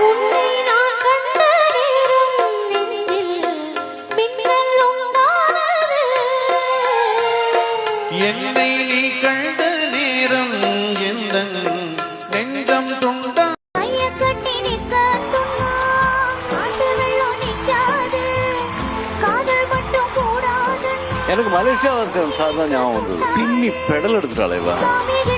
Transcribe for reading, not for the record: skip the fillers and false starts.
உன்னை நான் கண்ட நேரம் நெஞ்சில் மின்னல் உண்டானது. என்னை நீ கண்ட நேரம் எந்தன் நெஞ்சம் துண்டா. கைய கட்டி நிற்க சொன்னா காட்டு வெள்ளம் நிற்காது, காதல் மட்டும் கூடாது. எனக்கு மலேசியா சார் தான் ஞாபகம் வந்தது. பின்னி பெடல் எடுத்துட்டாளே இவ. சாமிகள்